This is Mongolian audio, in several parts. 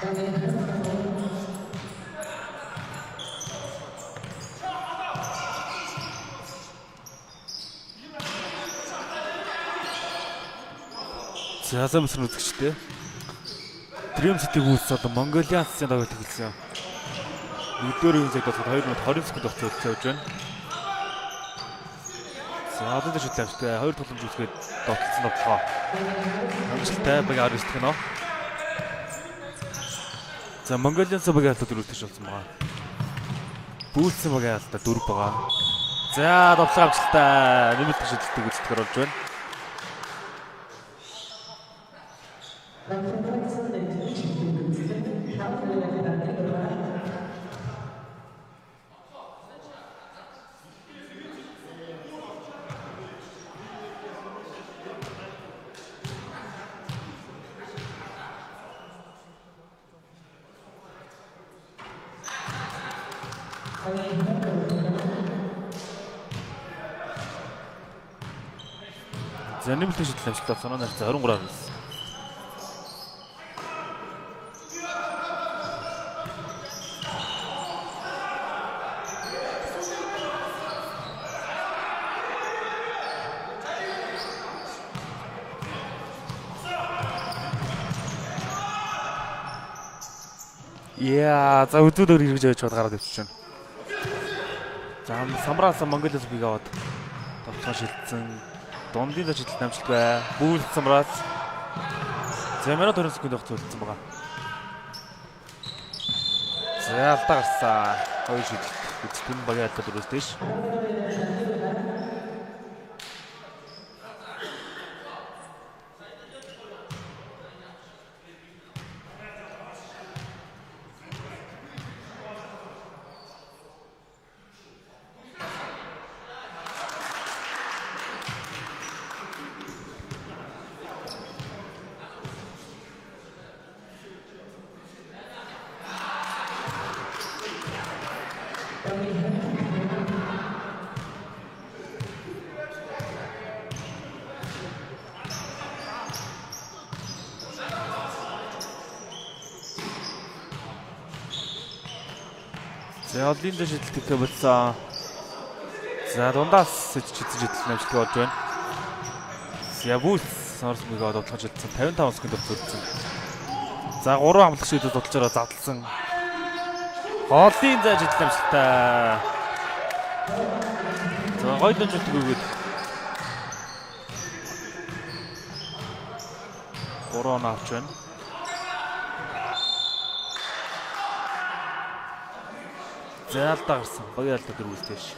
Засам өсрөн үзэгчтэй. Dream City гүйс одоо Mongolian City тоглолт хэлсэн. Нэгдүгээр үеийн цаг дотор 2 минут 20 секунд хугацаа явж байна. За одоо дэвш тавьчихгүй. 2 туламж үсгээд довтлцсон довтлоо. Амжилттай баг арвч гэнэ. За Mongolian City баг алдаад дөрөвдөж болсон байгаа. Бүүлсэн баг алдаад 4 байгаа. За довтлоо амжилттай нэмэлт шилжилтийг үзэлтгэр болж байна. За нэмэлт шилжилт амжилттай санаа нарт 23 авсан. За үзүүлэр хэрэгж явж чад гараад өвчсөн. За самраас Монголиас биг аваад товцоо шилжсэн. Дундын зочлолт амжилт бай. Бүүл самраас. За минут 20 секунд хугацаа үлдсэн байгаа. За алдаа гарсан. Хоёр шилжилт. Эцэгэн багийн алдаа дөрөвс дэш. За олын дэш шилжилттэй болсон. За дундаас чицэж идэлсэн амжилт болж байна. За бүс Орос мөгийг ододлож идэлсэн 55 секунд өгсөн. За 3 амлах шийдэл дуталчаараа задлсан. Олын зай жидэл амжилттай. За гоё дэмжлэг өгөөд 3 он авч байна. За алдаа гарсан. Багийн алдаа дөрвөлтэй ш.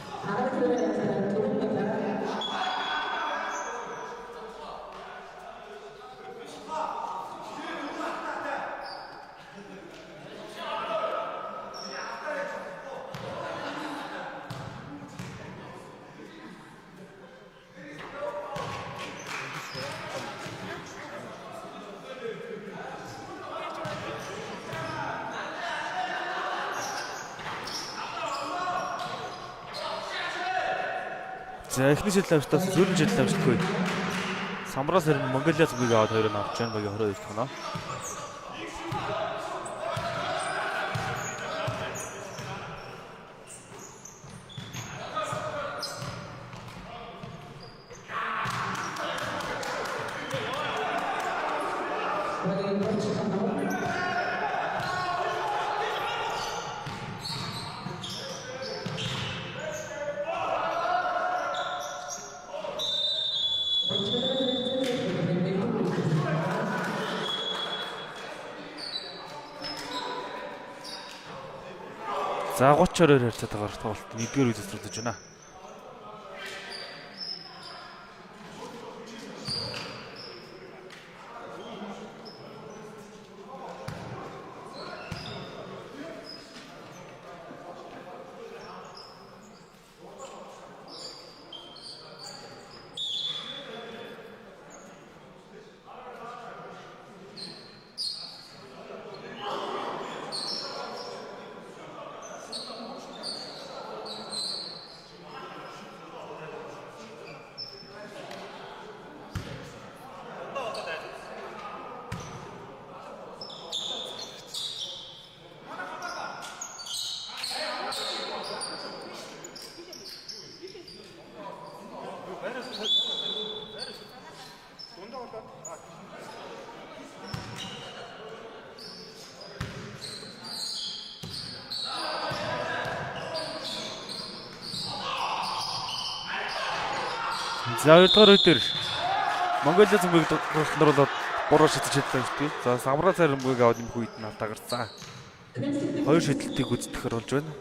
За эхний шилжилт амжилтаас сүүлийн шилжилт амжилтгүй. Самраас хэрэг Монголиас биг аваад 2 авч байна. Багийн 22 тоноо. За 30-оор харьцаад байгаа тоглолт 1-р үеэс төрүүлж байна. За 2 дахь үеэр Монголын цэнгүүг дурлуулаад буруу шидэж хэлсэн шүү дээ. За самраа царимгүйг аваад нэмэх үед нь алдаагарсан. 2 шидэлтийг үздэхэр болж байна.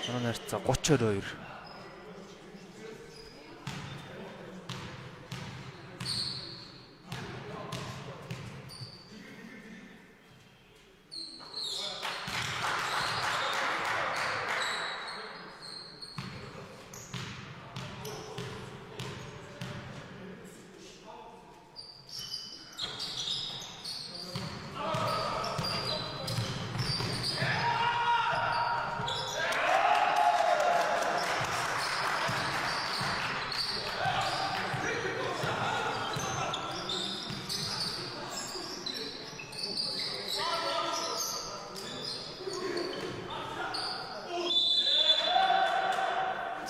Манай найрцаа 30-22.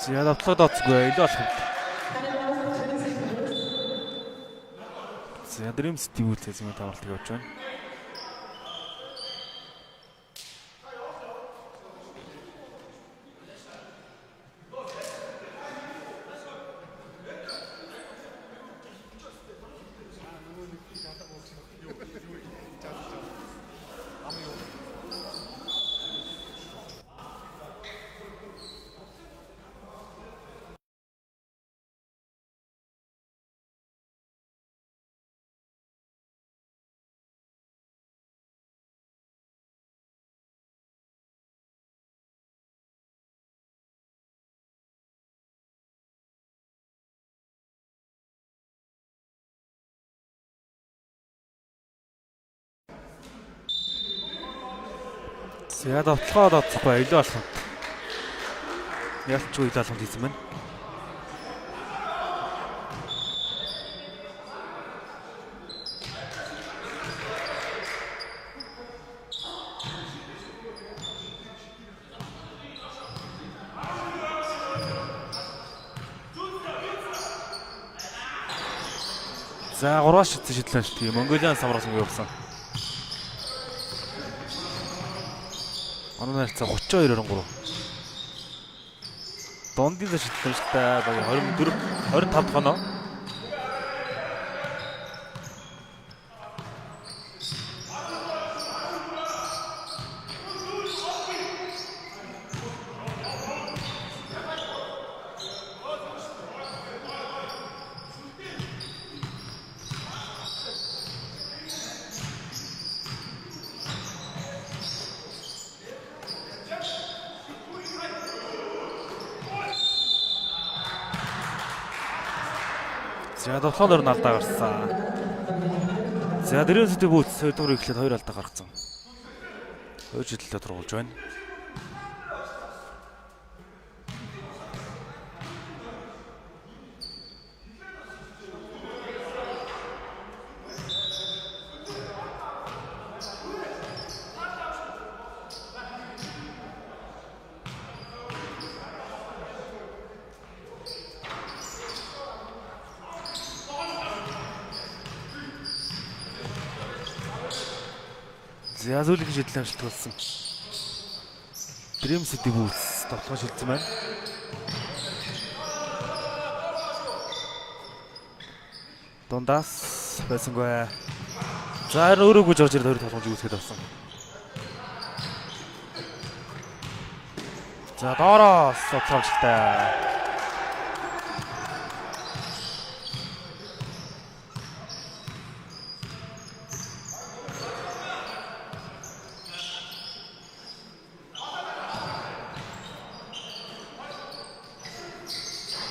За давтлаад оцгүй илүү болох юм. За Dream City үлээс юм тавалтыг явж байна. За давтлаад оцгүй илүү болох юм. Ялчгүй даалганд хийсэн байна. За 3 шидлэн шүү дээ. Монголын самраас ингэ явсан. Манай найрцаа 32-23. Дондын шидлэн шүү дээ. 24 25 дахь оноо. За тоглоомор нь алдаа гарсан. За Dream City бүүц 2 дугаар эхлээд 2 алдаа гаргасан. 2 шидлэлээ тургуулж байна. За зүйлийг шийдлээ амжилт болсон. Dream City бүүц тоглоом шилжсэн байна. Дундаас байсангүй. За өөрөө гүйж орж ирээд хоёр тоглоомж үүсгэж авсан. За доороос тоглоомжтой.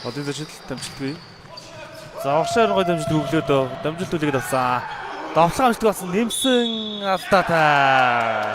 Одын зэжил дамжтгүй. За огшоор гой дамжт өглөөд дамжуулт үлээд авсан. Давтлага амжилт болсон нэмсэн алдаатай.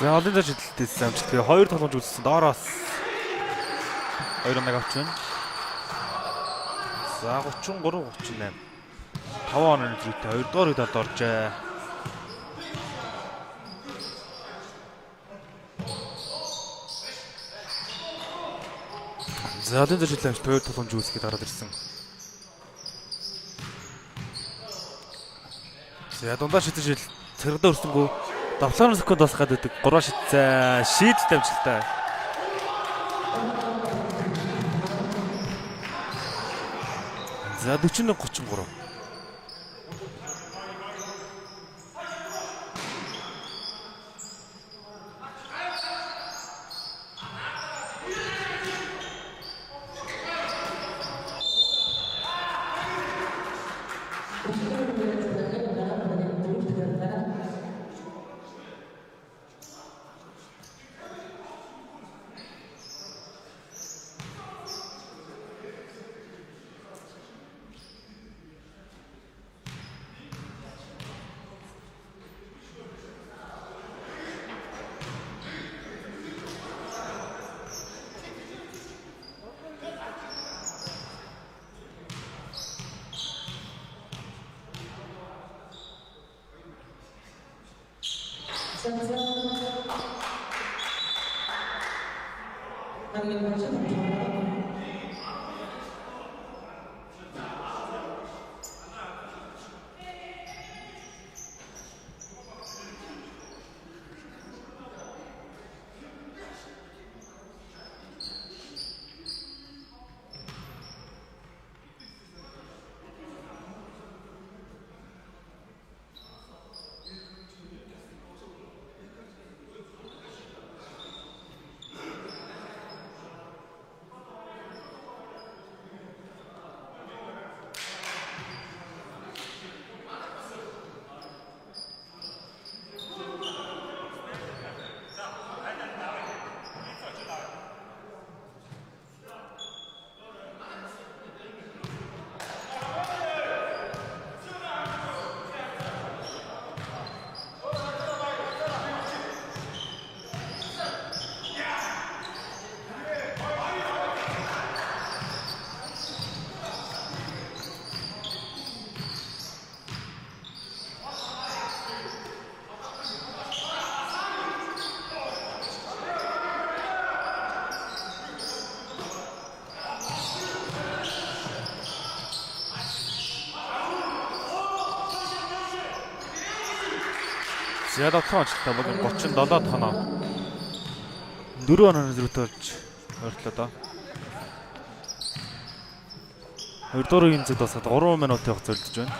За олон жилдээс амжилттай 2 тогломж үзсэн доороос 2-1 авч байна. За 33-38. 5 оноо зүйтэй 2 дугаар үедээ оржээ. За олон жилдээс амжилттай 2 тогломж үзэхэд гараад ирсэн. За дундаа шидэж цэрэгдээ өрсөнгөө 7 секунд бас гадаг 3 шидсэн шийдэлт амжилттай. За 41-33. За дотор онцлоо бол 37 тоноо. 4 онооны зөрүүтэй болж ойртлоо доо. 2 дугаар үеийн зэд басаад 3 минут явах зөвлөж байна.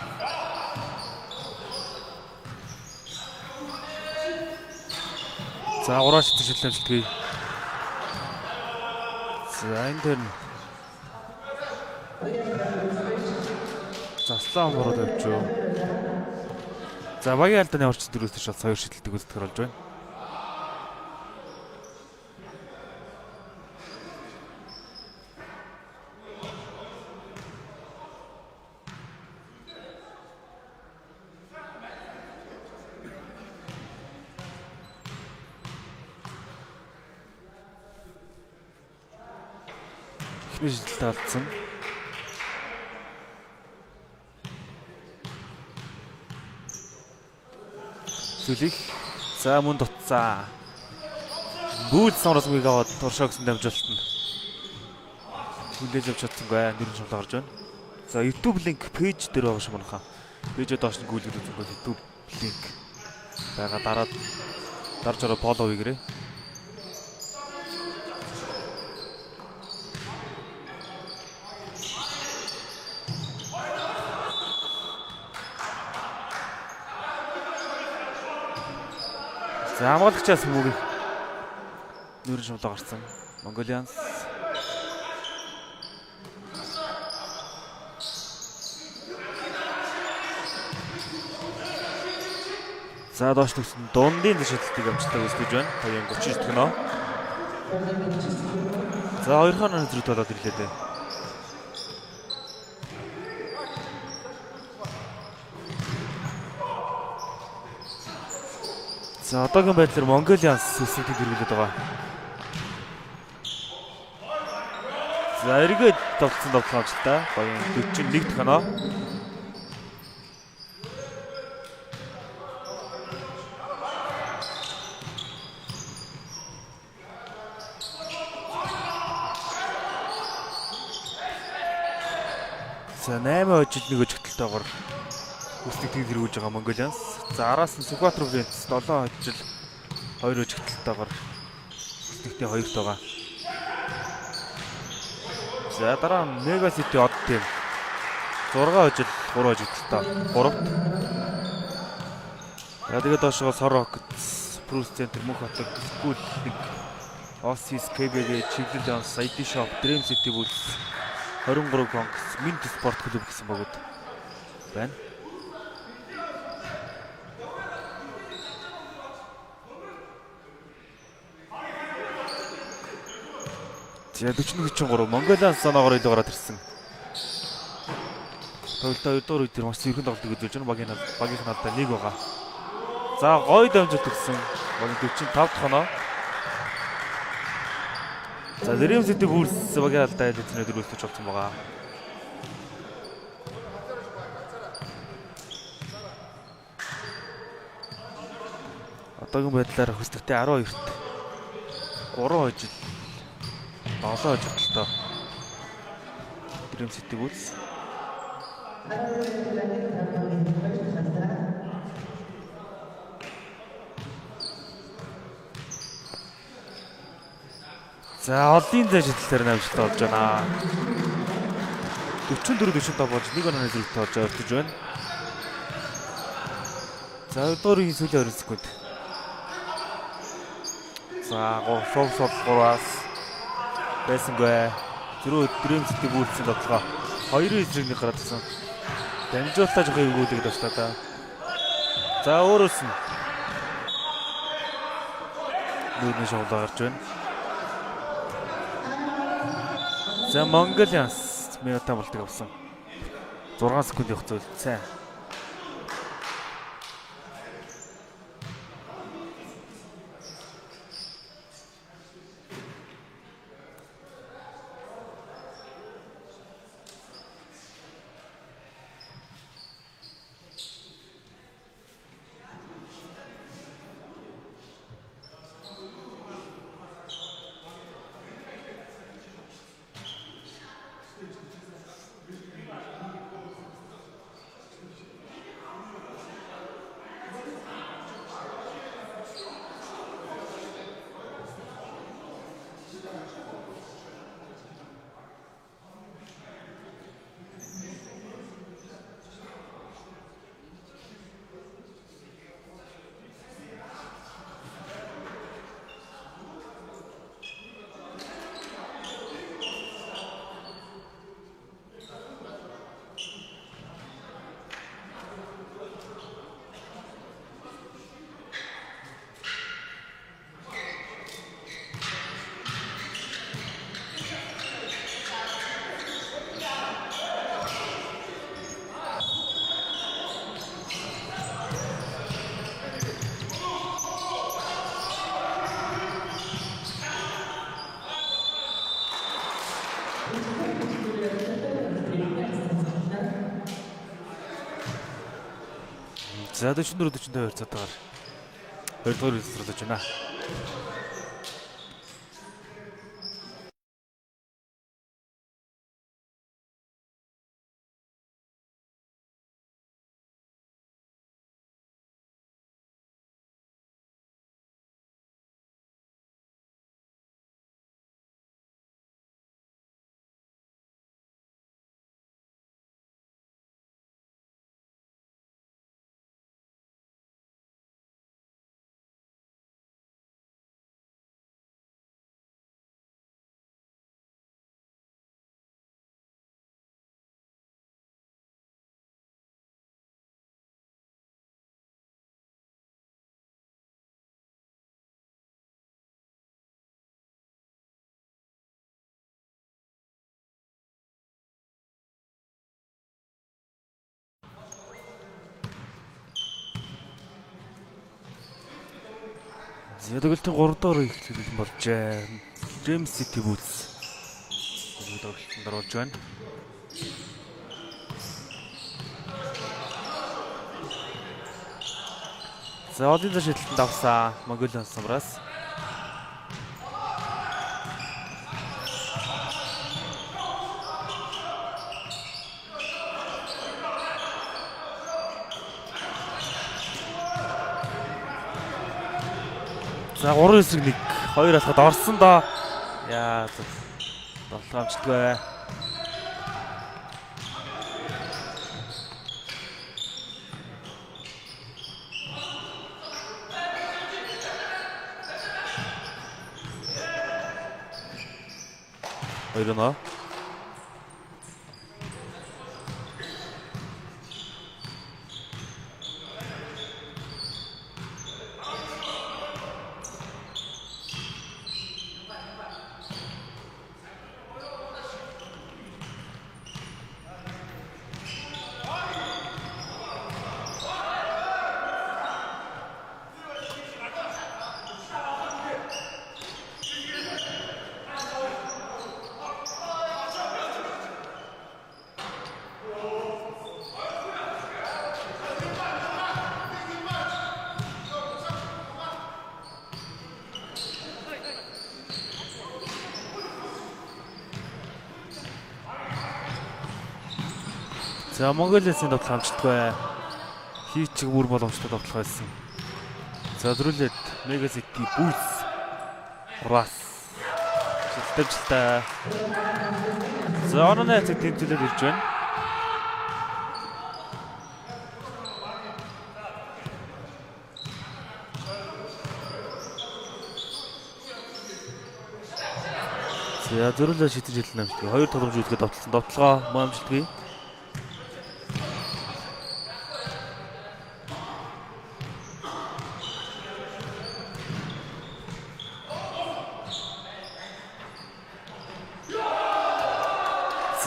За 3 шидэж шилжүүлэлтгий. За энэ дээр заслаа мөрөд явж. За багийн алдааны орчин дөрөвс тийш бас 2 шидэлтийг үзтгэр болж байна. Эхний шидэлт алдсан. Зүлих. За мөн дутцаа. Бүүл самрасгүйг аваад туршаагсан дамжуулалт нь хүлээж авч чадсангүй нэрэн шулаа гарч байна. За YouTube линк пэйж дээр байгаа шүү манайхаа. Пэйжээ доош нь гүйлгэр үзэнгөө YouTube линк байгаа дарж ороо фоллоу хийгээрэй. За хамгаалагчаас мөгийг нүүрэн шулаа гарсан. Mongolians. За доош төгсөн дундын шидэлтийг амжилттай үүсгэж байна. 2:39 төгнөө. За 2 хоног зэрэг болоод ирлээ дээ. За одоогийн байдлаар Mongolians үсэлтийг хэрэглээд байгаа. За эргээд тоглосон амжилттай. Багийн 41 дахь оноо. За 8 хожил нэг өжигдөлтөөр үсэлтийг хэрэгжүүлж байгаа Mongolians. За араас нь Сүхбаатар Провинц 7 хожил 2 өжигдөлтөөр үсэлтийн 2-т байгаа. За дараа нь Mega City Odd Team 6 хожил 3 хожигдолтой 3-т. За тэгээд доошоо Sor Rockets, Bruce Center, Мөнхбатар, School 1, Ossis, KBG, Chivlin Lions, ID Shop, Dream City Bulls, 23 Kongs, Mint Sport клуб гэсэн богод байна. За 41-43 Mongolians санаагаар илүү гараад ирсэн. Тоглолтоо 2 дугаар үед маш зөвхөн тоглолтыг үзүүлж байна. Багийн алдаа 1 байгаа. За гоё дамжуулт өгсөн. Багийн 45 дахь оноо. За Dream City Bulls багийн алдаа эзэнээр дөрүүлж болсон байгаа. Одоогийн байдлаар хөсөлтөй 12-т 3 хожил 7 хожигдолтой Dream City Bulls. За олын зэжлэлээр намжлалт болж байна. 44-45 болж 1 онооны зэрэгт болж өртөж байна. За 2 дугаар үеийн сүүлийн 20 секунд. За 3-3-3-аас байсангүй. Зүрх Dream City Bulls-ийн тоглоо 2-ын эсрэг гараад ирсэн. Дамжуултаа жоох эвгүүлээд байна та. За өөрөөс нь нүүрний шоглоо гарч байна. За Mongolians минутаа болтыг авсан. 6 секунд явах зөвлөсөн. За 44-42 цаатаар 2 дугаар хэлцүүлж байна. За тэгэл тэр 3 дахь эхлэл болжээ. James City Boots. Тоглолтод оруулж байна. За одын зашилтанд авсан Mongolian Samras. За 3-9-1 2 алхад орсон доо. Яа тоглоом амжилтгүй. Хоёроо. За Mongolian-ийн тоглолт амжилтгүй. Хийчих бүр боломжтой тоглох байсан. За зөрүүлээд Mega City Boots. Ras. Шилтэлжтэй. За онооны хэсэг тэмцэлээр ирж байна. За зөрүүлээд шидэж хэлнэ амжилтгүй. Хоёр тогломж үзгээд довтлсон. Довтлогоо мөн амжилтгүй.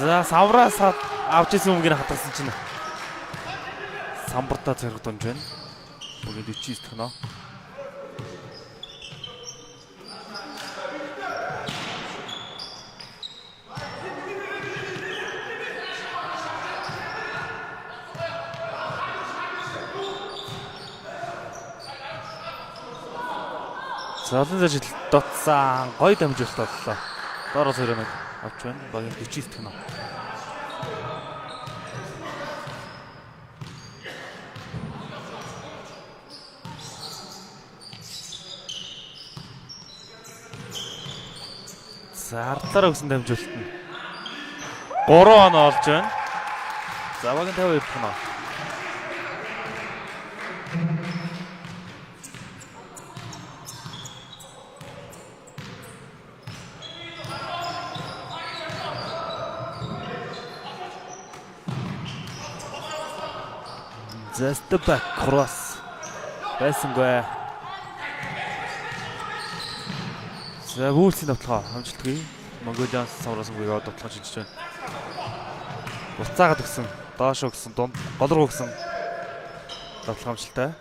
За Samras авч исэн өмнө хатгасан чинь самбартаа зэрэг донж байна. Бүгд 49 дахь нөө. За олон зажил дотсан гоё дамжуулалт боллоо. Доороос өрөө нэг авч байна. Багийн 49 дахь нөө. За ардлаараа өгсөн дамжуулалт нь 3 оноо олж байна. За багийн 52 дахь нөө. За step back cross байсангүй. За Boots-ийн тоглоо амжилтгүй. Mongolian Samras-ыг тоглож хийж байна. Буцаагаад өгсөн, доош өгсөн, дунд гол руу өгсөн. Тоглох амжилттай.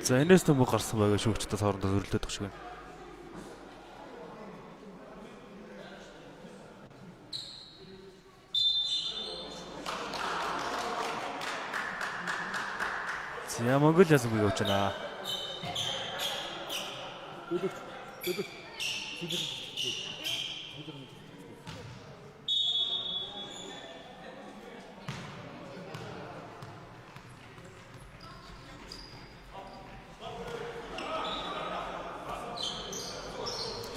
За энэс төмөг гарсан байгаа шүүгчдээс хоорондоо зөвлөлдөд тах шиг байна. За Mongolian-аас үг явж байна.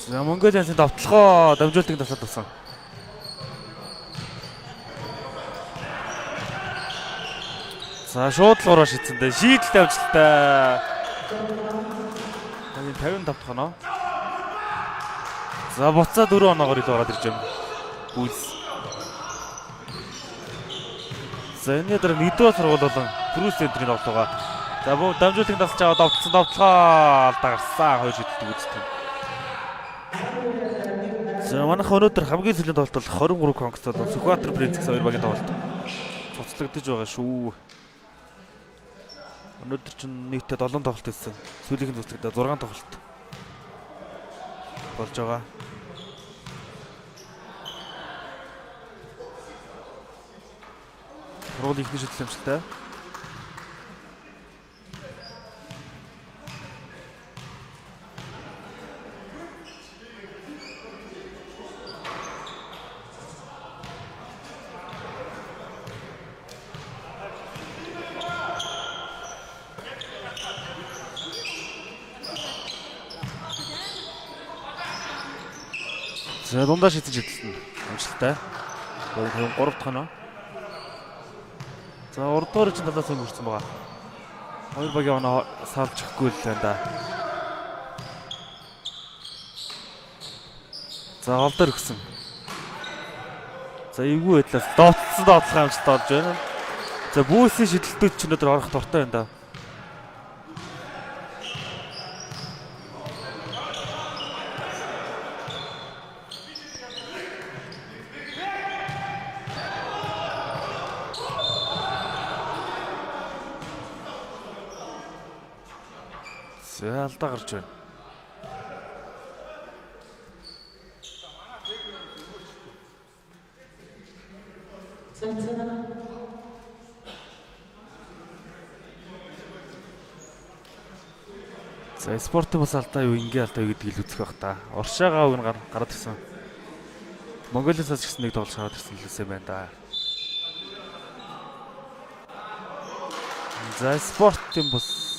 За Mongolian-ийн давталгоо дамжуултыг тасаад болсон. За шууд л ураа шийдсэндээ шийдэлтэй амжилттай. Таны 55 дахь оноо. За буцаа 4 оноогоор илүү ороод ирж байна. Бүлс. За энэ дээр нэгдүгээр сургууль болон Трус центрийн тоглоогоо. За дамжуултыг тасч аваад давтсан давтлаа алдаа гарсан. Хоёр шийдэлт үздэг. За манайх өнөөдөр хамгийн сүүлийн тоглолт бол 23 конкурс болон Сүхбаатар Принцекс хоёр багийн тоглолт цуцлагдаж байгаа шүү. Өнөөдөр чинь нийтдээ 7 тоглолт хийсэн. Сүүлийнх нь цуцлагдаад 6 тоглолт болж байгаа. Сургуулийн ихний шийдэл амжилттай. За дундаа шийдэж хэлсэн амжилттай. 53 дахь оноо. За урд дугаар чинь талаас нь хүрсэн байгаа. Хоёр багийн оноо салж өгөхгүй л байна да. За гол дээр өгсөн. За эвгүй байдлаас доотлсон доотлох амжилттай болж байна. За бүүсийн шидэлтүүд ч өнөөдөр орох дуртай байна да. За алдаа гарч байна. За спортын бас алдаа юу ингээ алдаа юу гэдгийг л үзэх байх та. Оршаагаа үг нь гараад ирсэн. Монголиас ч гэсэн нэг тоглож гараад ирсэн хэлсэн байна да. За спортын бас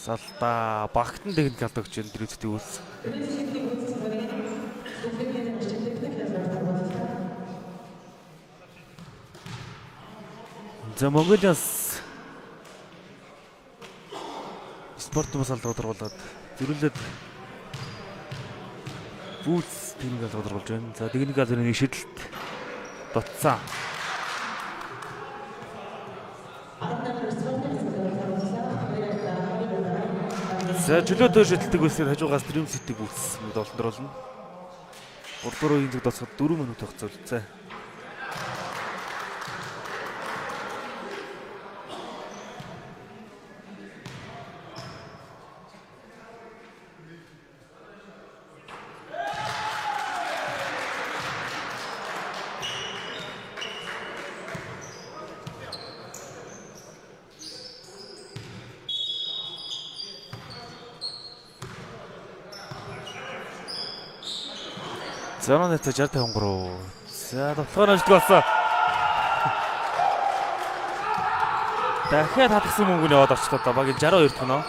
алдаа багтан техник алдаа гэж энэ дөрөвдөө үүс. За Монголиас спортын бас алдаа тодорхойлоод зөрүүлээд бүүц техник алдаа тодорхойлж байна. За техник алдаа нэг шидэлт дотсон. За чөлөөтэй шидэлтийг үсгээд хажуугаас Dream City үүссэн болон дөрвөлнө. 3 үеийн зүг доцоход 4 минут хугацаа үлдсэн. За манай 60-53. За тоглоом ажиг болсон. Дахиад хатгсан мөнгөний яваад орчлоо да багийн 62 дахь оноо.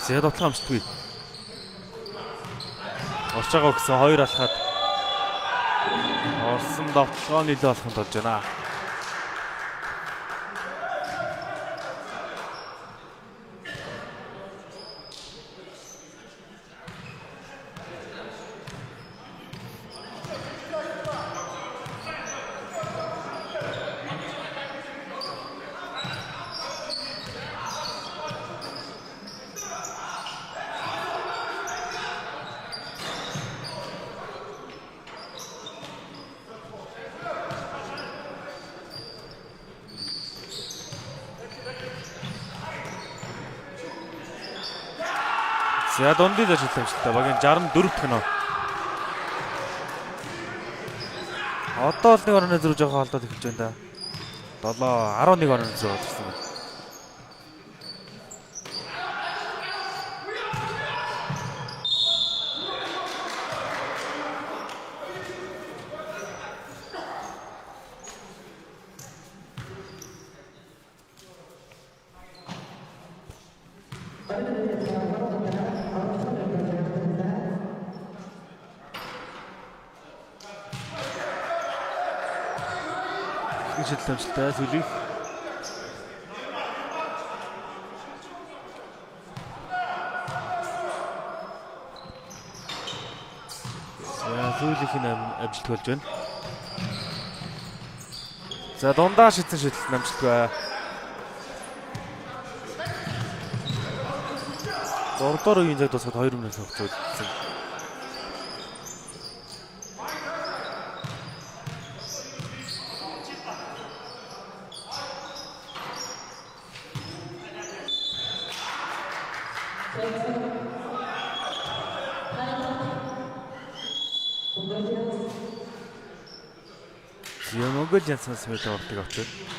За тоглоом амжтгүй. Орж байгаа гэсэн 2 алхаад орсон довтлогоо нөлөө болоход болж байна. За дундын ажил амжилттай багийн 64 дахь оноо. Одоо л 1 орны зүрх жоохон холдоод эхэлж байна да. 7 11 орны зүрх орсон байна. шилдэмжтэй сүлийг сүүлийнх нь амжилт болж байна. За дундаа шидсэн шидэлт амжилтгүй. 3 дахь үеийн цаг дуусахад 2 минут хугацаа үлдсэн. Монгол янсаас мэдээ ордог авч байна.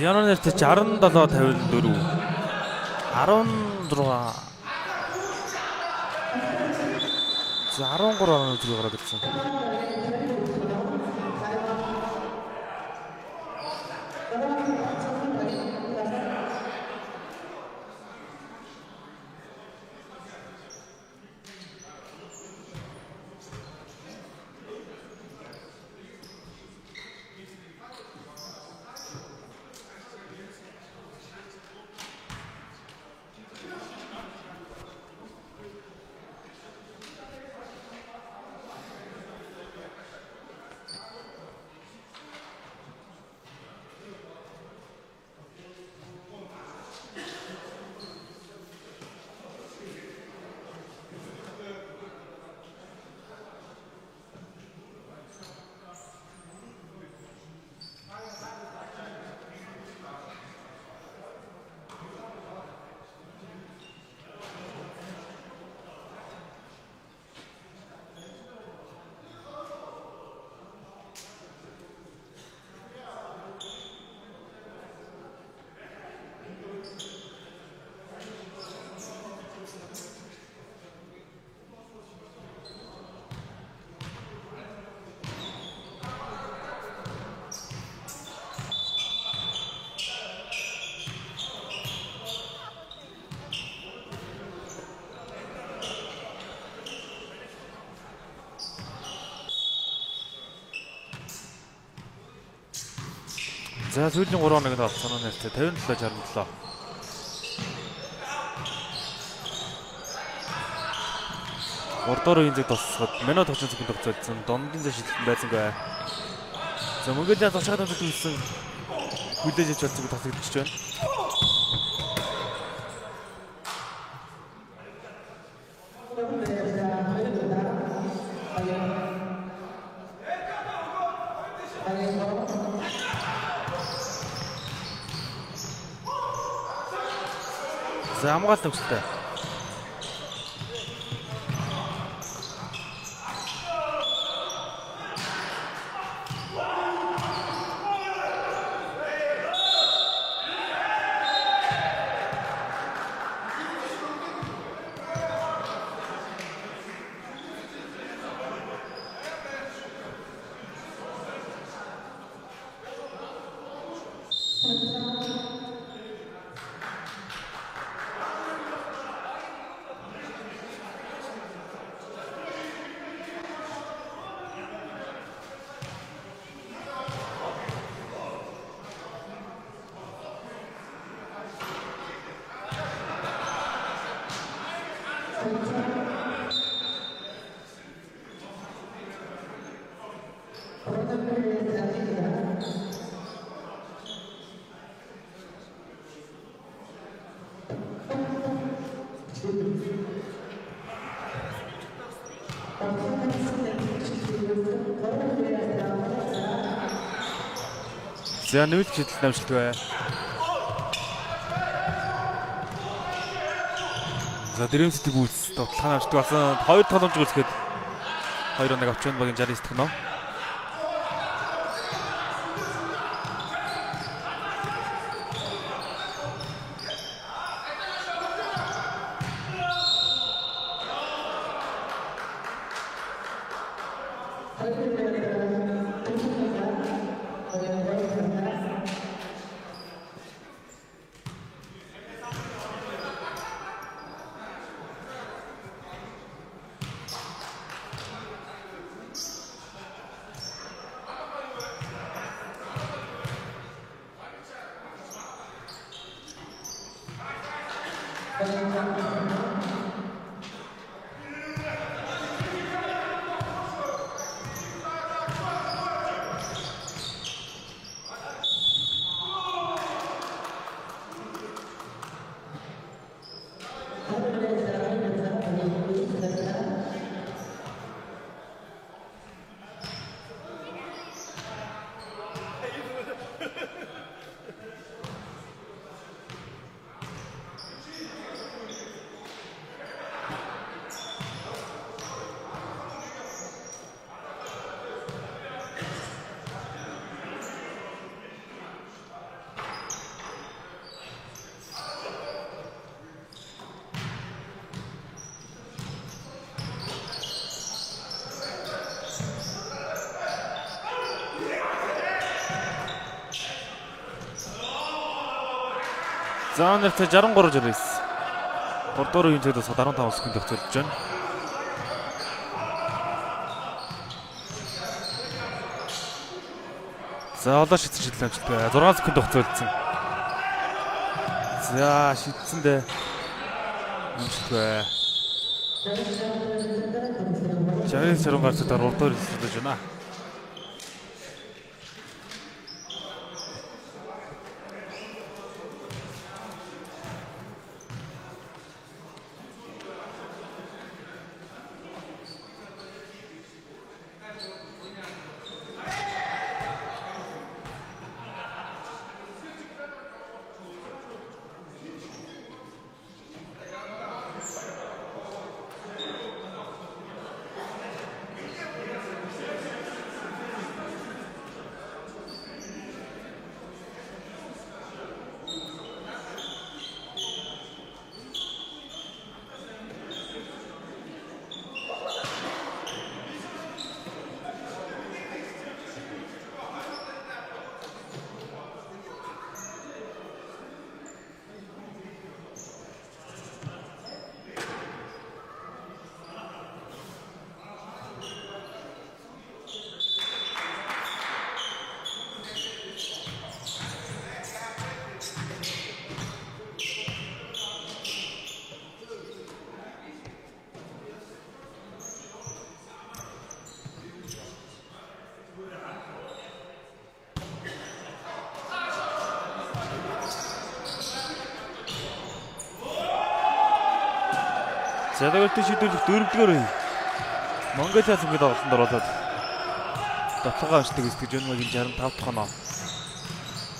Яна нэртэй 67-54 16 за 13 гараад ирсэн. За сүүлийн 3 хоногт олсон нь нэртэй 57-67. Гурдаар үеийн цаг дуусахад минут 30 секунд хугацаалсан дундын зашилтанд байсангүй. За Монголиас очоод төлөвлөсөн хүлээж авч болсон таслагдчихж байна. За хамгаалт төгсөлтэй. За нүүлж хидэлт амжилт бай. За дөрөв сэтг үүс тоглохын амжилт болсон. 2 тогломж гүйлсгээд 2-1 авч байна багийн 69 дэх нөө. За нэртэй 63-69. 3 дугаар үеийн цэгдээс 15 секунд төгсөлж байна. За одоо шийдсэн шийдэл амжилт бай. 6 секунд төгсөлдсөн. За шийдсэн дээ. Амжилт бай. 60 гарцад 3 дугаар хэлж байна. За тэгвэл шийдвэрлэх 4-р үе. Монголиа цэнгэл олонд оролцоод дотлогоо аншдаг эсгэж өнмөгийн 65 дахь оноо.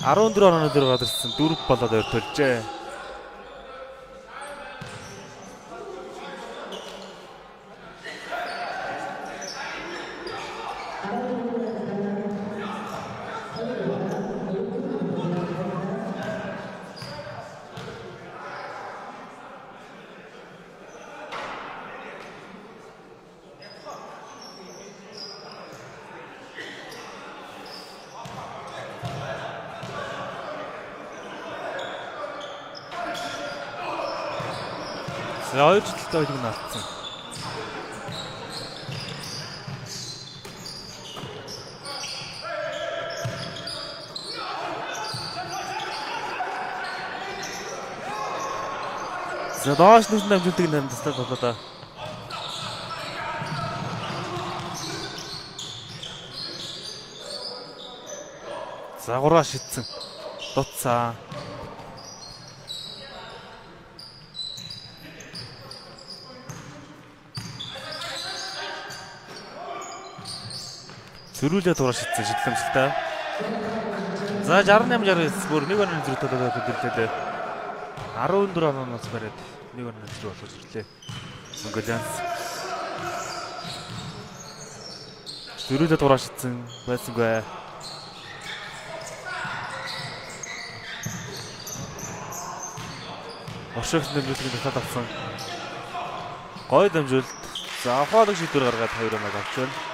14 оноо дээр гадарсан 4 болоод ойр төлжээ. За хоёр жилдээ хоёрыг наацсан. За доош нүсэн амжилтыг намдстай болоо да. Загвараа шидсэн. Дуцсан. Зөрүүлээ дураа шидсэн шидлэмжлэлтэй. За 68-69 бүр 1-1 зэрэг төлөвлөлт хөдөлгөлээ. 14 оноос бариад 1-1 зэрэг болох ирлээ. Монголианс. Зөрүүлээ дураа шидсэн байсангүй. Оршигч нэмжүүлгийг татаад авсан. Гой дамжуулт. За хоолыг шийдвэр гаргаад 2 оног авч байна.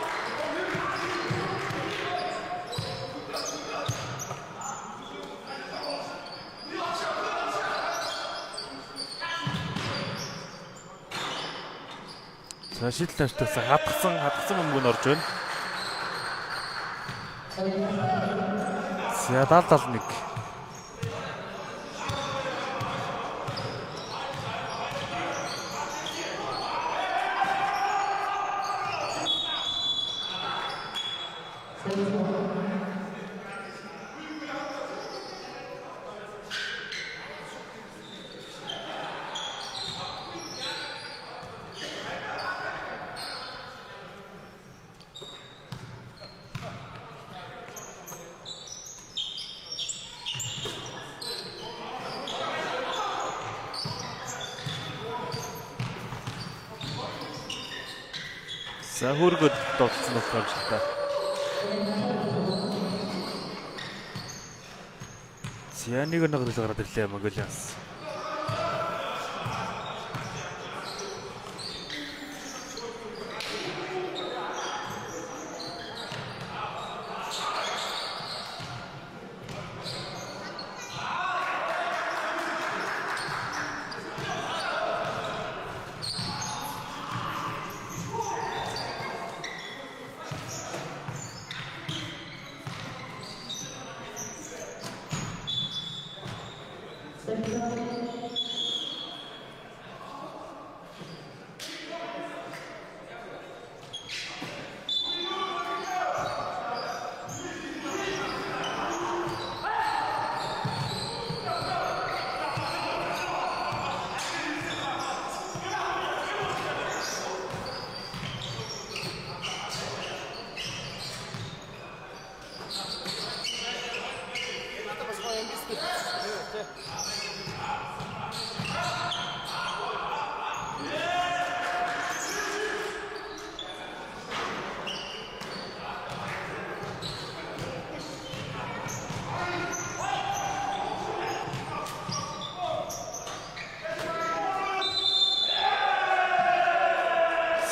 За шийдэл тавьчихсан хатгсан бөмбөг нь орж байна. За 70-71. За хөргөд дутсан болохоор за 1-1 гараад ирлээ Монголианс.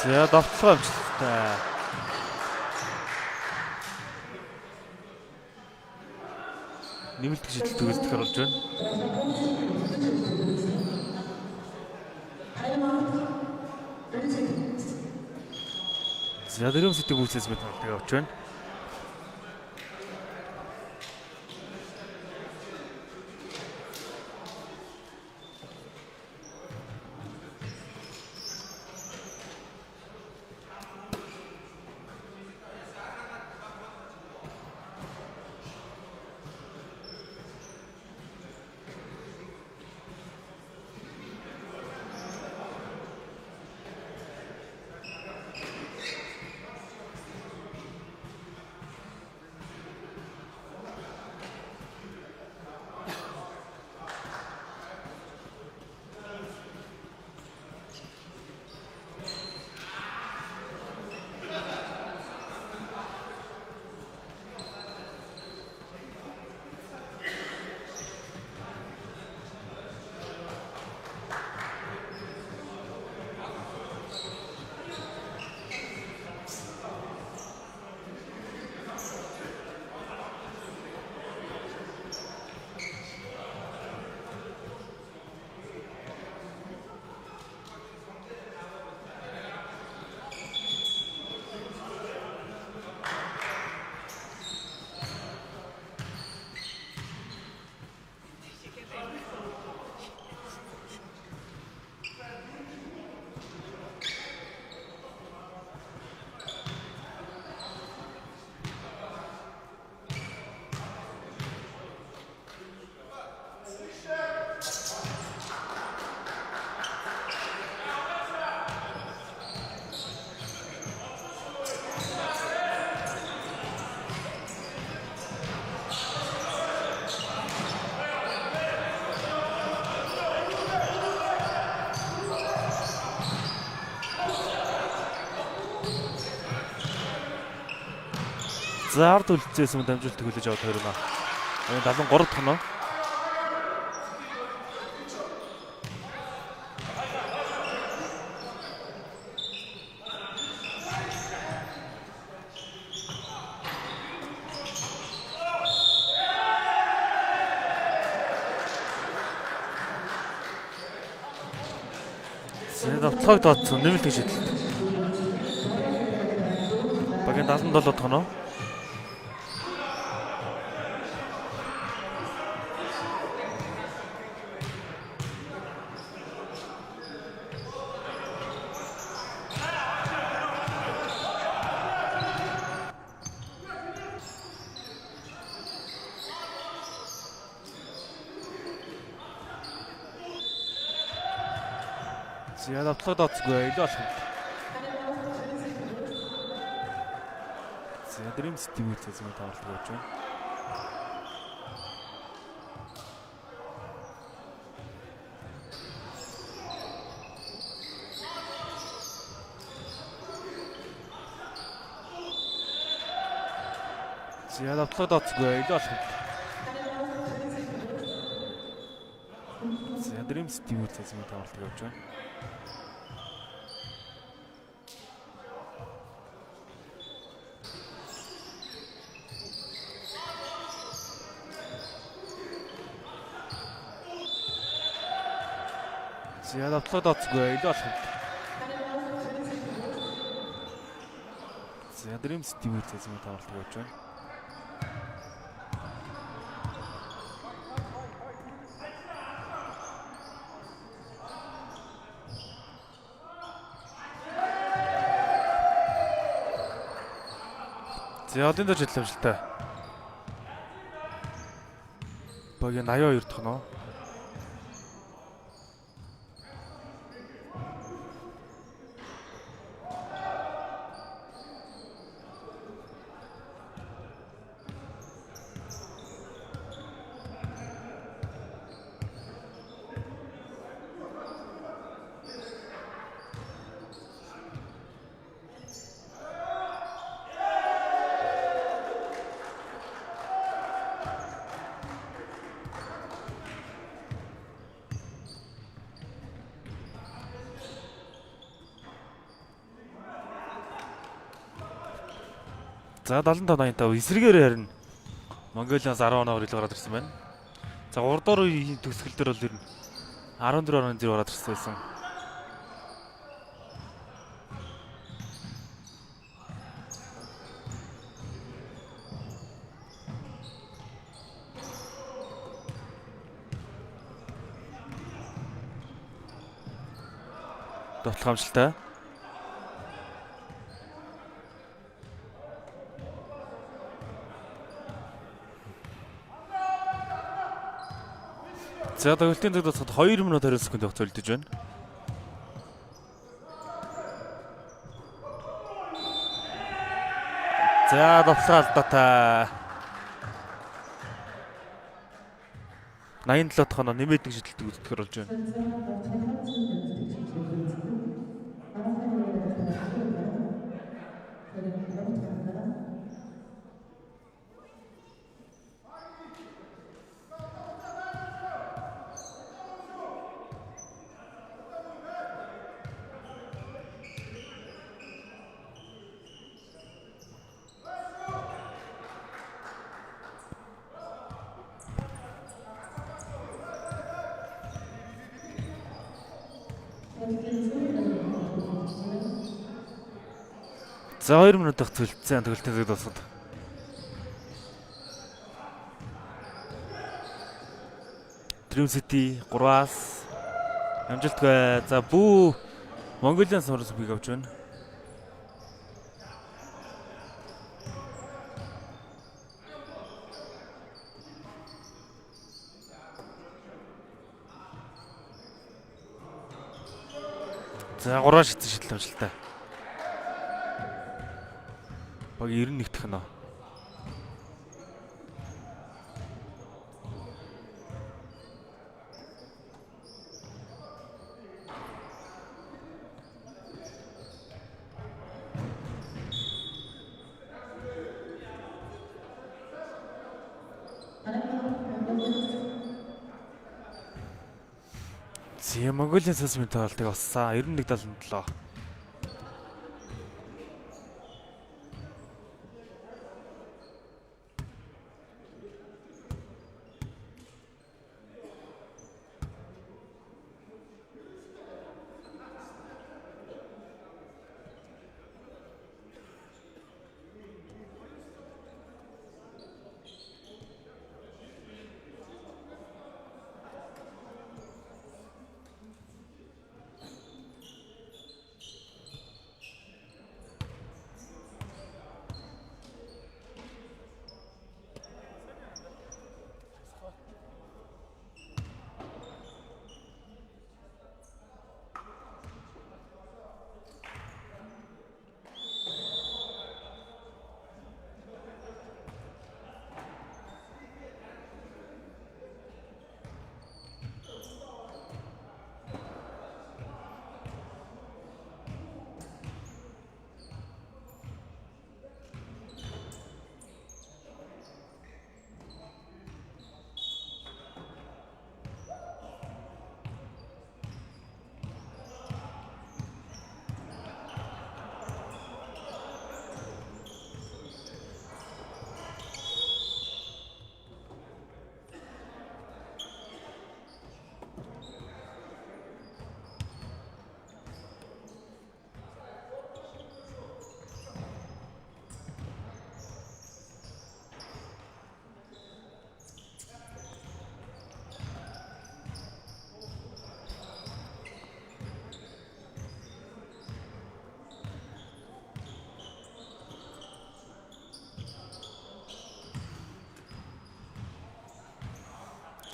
За довтлогоо амжилттай. Нэмэлт шийдэл төгөлдөх оруулж байна. За дөрөв сэтг үүсээс мэд тавтаг авч байна. За ард үлдсээс юм дамжуулт төгөлөж аваад 2 нөө. 73 дахь нөө. Давтлагыг дооцсон нэмэлт шийдэл. Багийн 77 дахь нөө. За давтлагыг дооцсгүй илүү болох юм. За Dream City үүсээс юм тавалт болж байна. За давтлагыг дооцсгүй илүү болох юм. За Dream City үүсээс юм тавалт болж байна. За давтлагыг дооцсгүй илүү болох юм. За Dream City үүсээс юм тавалт болж байна. За одын дээр хэлэмжлэлтэй. Багийн 82 дахь нөө. За 75-85 эсрэгээр харин Монголиас 10 оноор ил гараад ирсэн байна. За 3 дугаар үеийн төгсгөл дээр бол ер нь 14 оноо зэрэг гараад ирсэн байсан. Довтлох амжилттай. За тоглолтын төгс тусахад 2 минут 20 секунд явц үлдэж байна. За довтлох алдаатай. 87 дахь оноо нэмээд нэг шидэлтийг үздэхэр болж байна. За 2 минут дахь төлөвлөсөн тоглолтын зэг дуусгад. Dream City 3-аас амжилттай. За бүү Монголын сурс бийг авч байна. За 3 шидсэн шидэл амжилттай. Баг 91 дахь нөө. За Монголын сасмын тоглолтыг бассан. 91-77.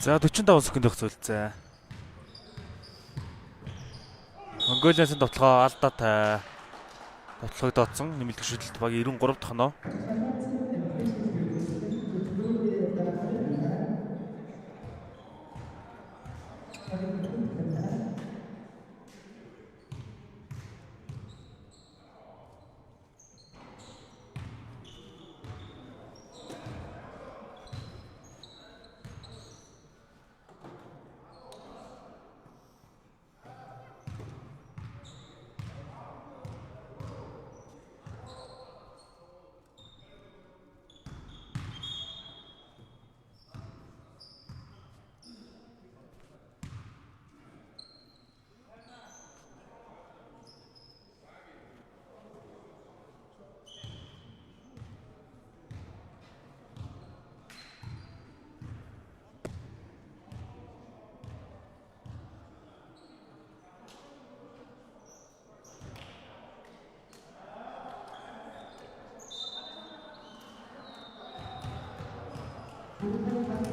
За 45 секунд их зүйлцээ. Монголиас тоглоо алдаатай тоглогдоодсон. Нэмэлт шийдэлт баг 93 дахь нь.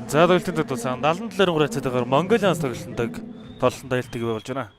За тоглолтын төгссөн 77-р хугацаатайгаар Монголиас тоглолтод айлтгийг болж байна.